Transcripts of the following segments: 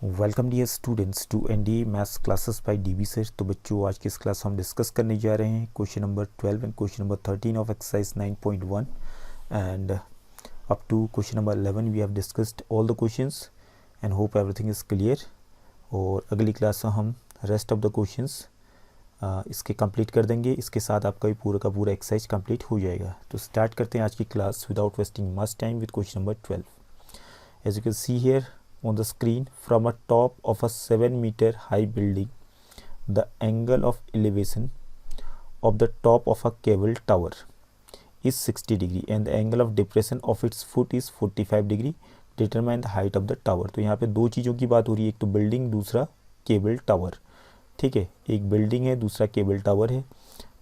Welcome dear students to NDA maths classes by DB sir. तो बच्चों आज की इस क्लास हम डिस्कस करने जा रहे हैं question number 12 and question number 13 of exercise 9.1 and up to question number 11 we have discussed all the questions and hope everything is clear. और अगली क्लास में हम रेस्ट ऑफ द क्वेश्चंस इसके कंप्लीट कर देंगे। इसके साथ आपका भी पूरा का पूरा एक्सरसाइज कंप्लीट हो जाएगा। तो स्टार्ट करते हैं आज की class without wasting much time with question number 12। As you can see here on the screen, from a top of a 7-meter high building, the angle of elevation of the top of a cable tower is 60 degree and the angle of depression of its foot is 45 degree. Determine the height of the tower. तो यहाँ पे दो चीज़ों की बात हो रही है, एक तो बिल्डिंग, दूसरा केबल टावर। ठीक है, एक बिल्डिंग है, दूसरा केबल टावर है।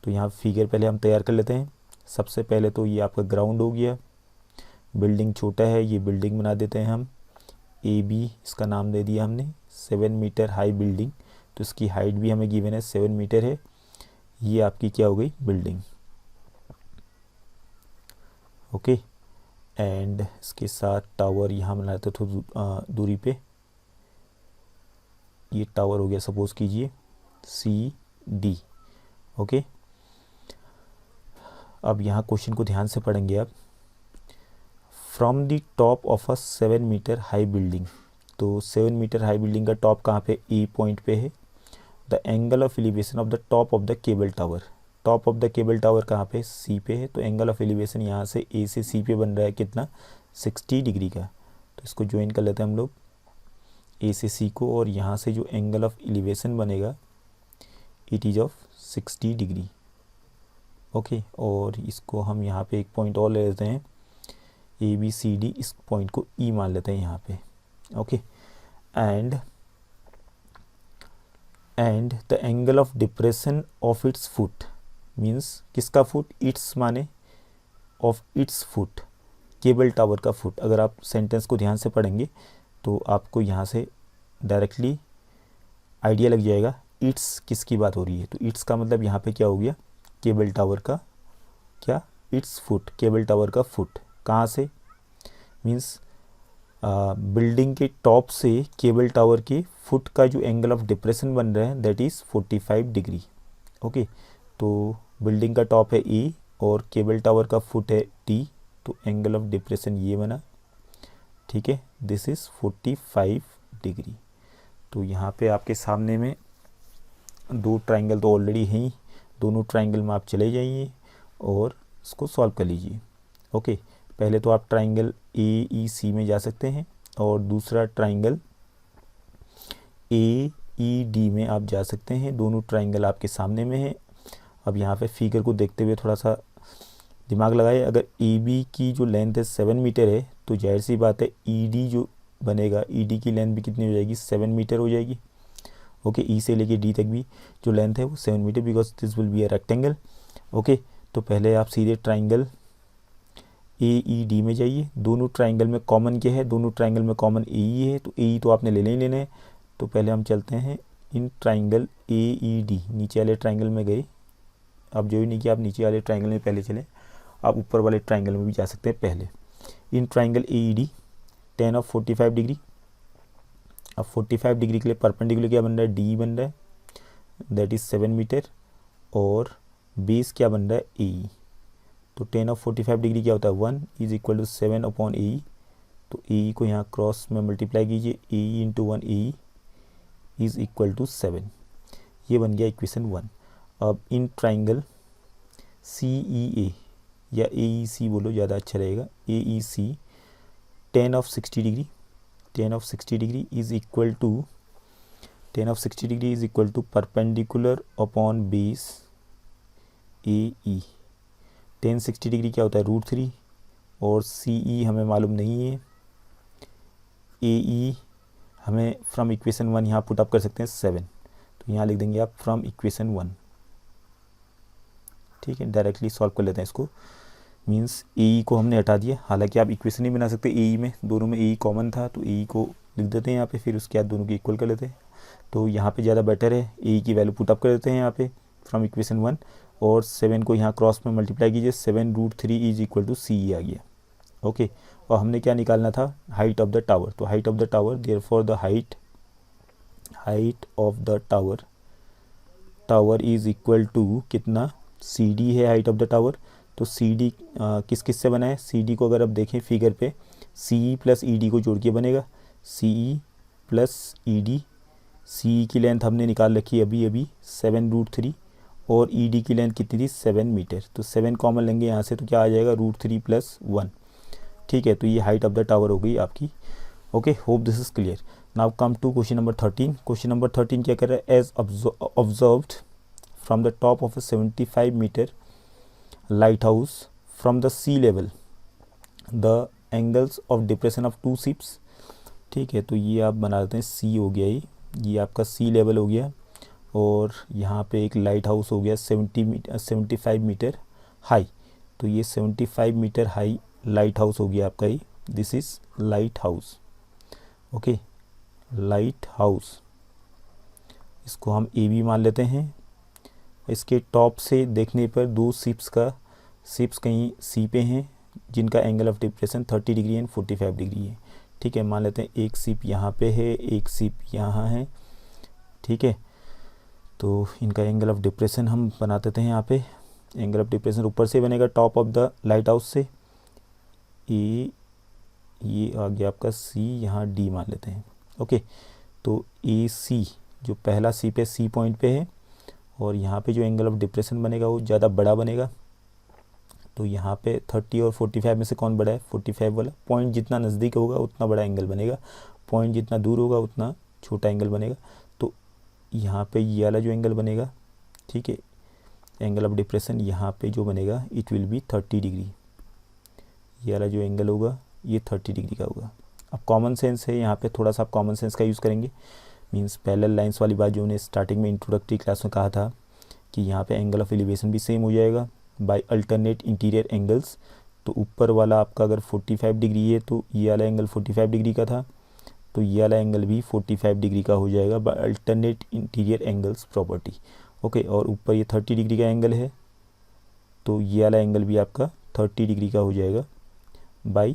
तो यहाँ फिगर पहले हम तैयार कर लेते हैं। सबसे पहले तो ये आपका ग्राउंड हो गया, बिल्डिंग छोटा है, ये बिल्डिंग बना देते हैं हम। ए बी इसका नाम दे दिया हमने। 7 मीटर हाई बिल्डिंग, तो इसकी हाइट भी हमें गिवन है 7 मीटर है। ये आपकी क्या हो गई, बिल्डिंग। ओके, एंड इसके साथ टावर यहाँ बना लेते थोड़ी दूरी पे। ये टावर हो गया, सपोज कीजिए सी डी। ओके, अब यहाँ क्वेश्चन को ध्यान से पढ़ेंगे आप। From the top of a 7 metre high building, तो 7 मीटर हाई बिल्डिंग का टॉप कहाँ पे, ए पॉइंट पे है। The angle of elevation of the top of the cable tower, top of the cable tower कहाँ पे, सी पे है। तो एंगल ऑफ एलिवेशन यहाँ से ए से सी पे बन रहा है कितना, 60 डिग्री का। तो इसको ज्वाइन कर लेते हैं हम लोग ए से सी को, और यहाँ से जो एंगल ऑफ एलिवेशन बनेगा it is of 60 degree. Okay, और इसको हम यहाँ पे एक पॉइंट और ले लेते हैं, ए बी सी डी, इस पॉइंट को ई मान लेते हैं यहाँ पे। Okay, and the angle of depression of its foot means किसका फुट, इट्स माने of its foot, cable tower का फुट। अगर आप सेंटेंस को ध्यान से पढ़ेंगे तो आपको यहाँ से डायरेक्टली आइडिया लग जाएगा इट्स किसकी बात हो रही है। तो इट्स का मतलब यहाँ पे क्या हो गया, केबल टावर का क्या, इट्स फुट, केबल टावर का फुट। कहाँ से, मीन्स बिल्डिंग के टॉप से केबल टावर के फुट का जो एंगल ऑफ डिप्रेशन बन रहा है दैट इज़ 45 डिग्री। ओके, तो बिल्डिंग का टॉप है ए और केबल टावर का फुट है टी, तो एंगल ऑफ डिप्रेशन ये बना। ठीक है, दिस इज़ 45 डिग्री। तो यहाँ पे आपके सामने में दो ट्राइंगल तो ऑलरेडी हैं ही, दोनों ट्राइंगल में आप चले जाइए और इसको सॉल्व कर लीजिए। ओके, पहले तो आप ट्राइंगल ए ई सी में जा सकते हैं और दूसरा ट्राइंगल ए ई डी में आप जा सकते हैं। दोनों ट्राइंगल आपके सामने में है। अब यहाँ पे फिगर को देखते हुए थोड़ा सा दिमाग लगाए। अगर ए बी की जो लेंथ है 7 मीटर है, तो जाहिर सी बात है ई डी जो बनेगा, ई डी की लेंथ भी कितनी हो जाएगी, 7 मीटर हो जाएगी। ओके, ई से लेके डी तक भी जो लेंथ है वो 7 metre, because this will be a rectangle. Okay, तो पहले आप सीधे ट्राइंगल ए ई डी में जाइए। दोनों ट्राइंगल में कॉमन क्या है, दोनों ट्राइंगल में कॉमन ए ई है, तो ए ई तो आपने लेना ही लेना है। तो पहले हम चलते हैं in triangle A E D, नीचे वाले ट्राइंगल में गए। अब जो ही नहीं किया, आप नीचे वाले ट्राइंगल में पहले चले, आप ऊपर वाले ट्राइंगल में भी जा सकते हैं पहले। इन triangle A E D tan of 45 degree. अब 45 डिग्री के लिए परपेंडिकुलर क्या बन रहा है, डी बन रहा है, दैट इज़ 7 मीटर, और बेस क्या बन रहा है, ए। तो tan ऑफ 45 डिग्री क्या होता है, 1 is equal to 7 upon A. तो ए को यहाँ क्रॉस में मल्टीप्लाई कीजिए, A into 1 A is equal to 7। ये बन गया इक्वेशन 1। अब इन ट्राइंगल सी ई ए या ए ई सी बोलो ज़्यादा अच्छा रहेगा, A E C, tan of 60 degree, tan of 60 degree is equal to, tan of 60 degree is equal to perpendicular upon base A E. tan 60 degree क्या होता है, √3, और सी ई हमें मालूम नहीं है। ए ई हमें फ्रॉम इक्वेशन 1 यहाँ पुट अप कर सकते हैं 7, तो यहाँ लिख देंगे आप फ्रॉम इक्वेशन 1। ठीक है, डायरेक्टली सॉल्व कर लेते हैं इसको। मीन्स ए ई को हमने हटा दिया, हालांकि आप इक्वेशन नहीं बना सकते ए ई में, दोनों में ए ई कॉमन था, तो ए ई को लिख देते हैं यहाँ पे, फिर उसके बाद दोनों की इक्वल कर लेते हैं। तो यहाँ पे ज़्यादा बेटर है, ए ई की वैल्यू पुट अप कर देते हैं यहाँ पे फ्रॉम इक्वेशन 1, और 7 को यहाँ क्रॉस में मल्टीप्लाई कीजिए, 7√3 is equal to C E आ गया। ओके, और हमने क्या निकालना था, हाइट ऑफ द टावर। तो height of the tower, therefore the height height of the tower, tower is equal to कितना, सी डी है हाइट ऑफ द टावर। तो सी डी किस किस से बना है, सी डी को अगर आप देखें फिगर पे, सी ई प्लस ई डी को जोड़ के बनेगा, सी ई प्लस ई डी। सी ई की लेंथ हमने निकाल रखी अभी अभी 7√3 और ई डी की लेंथ कितनी थी 7 मीटर। तो 7 कॉमन लेंगे यहाँ से तो क्या आ जाएगा √3 + 1। ठीक है, तो ये हाइट ऑफ द टावर हो गई आपकी। Okay, hope this is clear. Now come to question number 13। Question number 13 क्या कर रहा है, as observed from the top of a 75 metre light house from the sea level the angles of depression of 2 ships. ठीक है, तो ये आप बना देते हैं, सी हो गया ये आपका सी लेवल हो गया, और यहाँ पे एक लाइट हाउस हो गया 75 मीटर हाई। तो ये 75 मीटर हाई लाइट हाउस हो गया आपका ये, this is light house. Okay, light house, इसको हम ए बी मान लेते हैं। इसके टॉप से देखने पर 2 शिप्स कहीं सी पे हैं जिनका angle of depression 30 degree and 45 degree है। ठीक है, मान लेते हैं एक शिप यहाँ पे है, एक शिप यहाँ है। ठीक है, तो इनका एंगल ऑफ डिप्रेशन हम बना देते हैं यहाँ पे। एंगल ऑफ डिप्रेशन ऊपर से बनेगा top of the light house से, ये आ गया आपका सी, यहाँ डी मान लेते हैं। ओके, तो ए सी जो पहला सी पे सी पॉइंट पे है, और यहाँ पे जो एंगल ऑफ डिप्रेशन बनेगा वो ज़्यादा बड़ा बनेगा। तो यहाँ पे 30 और 45 में से कौन बड़ा है, 45 वाला। पॉइंट जितना नज़दीक होगा उतना बड़ा एंगल बनेगा, पॉइंट जितना दूर होगा उतना छोटा एंगल बनेगा। तो यहाँ पे ये वाला जो एंगल बनेगा, ठीक है, एंगल ऑफ डिप्रेशन यहाँ पे जो बनेगा इट विल बी 30 डिग्री। ये वाला जो एंगल होगा ये 30 डिग्री का होगा। अब कॉमन सेंस है, यहाँ पे थोड़ा सा आप कॉमन सेंस का यूज़ करेंगे। मींस पैरेलल लाइंस वाली बात जो उन्हें स्टार्टिंग में इंट्रोडक्टरी क्लास में कहा था कि यहाँ पे एंगल ऑफ एलिवेशन भी सेम हो जाएगा बाय अल्टरनेट इंटीरियर एंगल्स। तो ऊपर वाला आपका अगर 45 डिग्री है तो ये वाला एंगल 45 डिग्री का था, तो ये वाला एंगल भी 45 डिग्री का हो जाएगा by alternate interior angles property. Okay, और ऊपर ये 30 डिग्री का एंगल है, तो ये वाला एंगल भी आपका 30 डिग्री का हो जाएगा by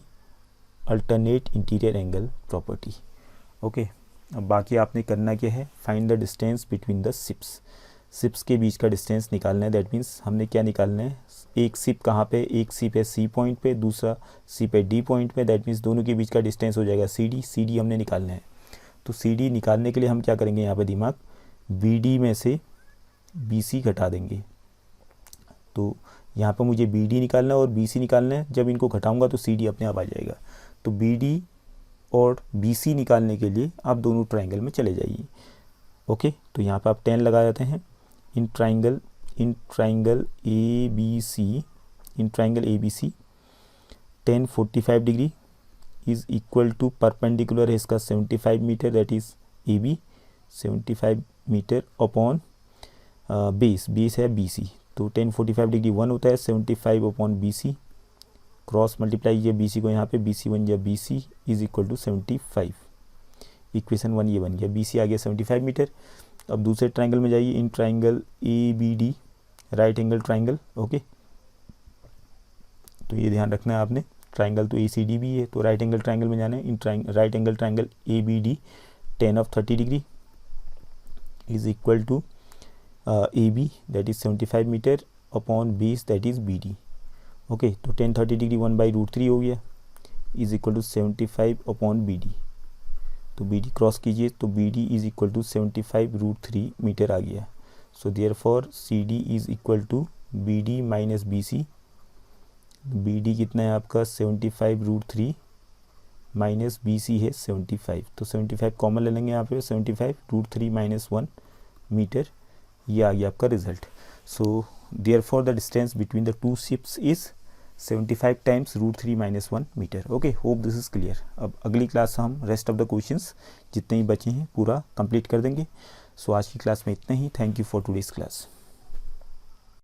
alternate interior angle property. Okay, अब बाकी आपने करना क्या है, find the distance between the ships के बीच का डिस्टेंस निकालना है। दैट मीन्स हमने क्या निकालना है, एक शिप कहाँ पे, एक शिप है सी पॉइंट पे, दूसरा शिप है डी पॉइंट पे। दैट मीन्स दोनों के बीच का डिस्टेंस हो जाएगा सी डी हमने निकालना है। तो सी डी निकालने के लिए हम क्या करेंगे, यहाँ पे दिमाग, बी डी में से बी सी घटा देंगे। तो यहाँ पर मुझे बी डी निकालना है और बी सी निकालना है। जब इनको घटाऊंगा तो सी डी अपने आप आ जाएगा। तो बी डी और बी सी निकालने के लिए आप दोनों ट्राइंगल में चले जाइए। ओके, तो यहाँ पर आप 10 लगा देते हैं। In triangle A B C, in triangle A B C 10 45 degree is equal to perpendicular है इसका 75 metre, that is A B 75 metre upon base है बी सी। तो 10 45 डिग्री 1 होता है, 75 upon B C, cross multiply ये B C को यहाँ पे, बी सी बन गया B C is equal to 75। Equation 1 ये बन गया, बी सी आ गया 75 मीटर। अब दूसरे ट्राइंगल में जाइए, in triangle A B D right angle triangle. Okay, तो ये ध्यान रखना है आपने, ट्राइंगल तो ए सी डी भी है, तो राइट एंगल ट्राइंगल में जाना है। In right angle triangle A B D tan of 30 degree is equal to A B that is 75 metre upon base that is B D. Okay, तो tan 30 डिग्री 1/√3 हो गया is equal to 75 upon B D. तो B D cross कीजिए तो B D is equal to 75√3 metre आ गया। So therefore C D is equal to B D minus B C. B D कितना है आपका 75√3 माइनस बी सी है 75। तो 75 कॉमन ले लेंगे यहाँ पे, 75√3 माइनस 1 मीटर, ये आ गया आपका result. So therefore the distance between the two ships is 75 times √3 minus 1 metre. Okay, hope this is clear. अब अगली क्लास हम रेस्ट ऑफ द क्वेश्चंस जितने ही बचे हैं पूरा कंप्लीट कर देंगे। सो आज की क्लास में इतना ही। Thank you for today's class.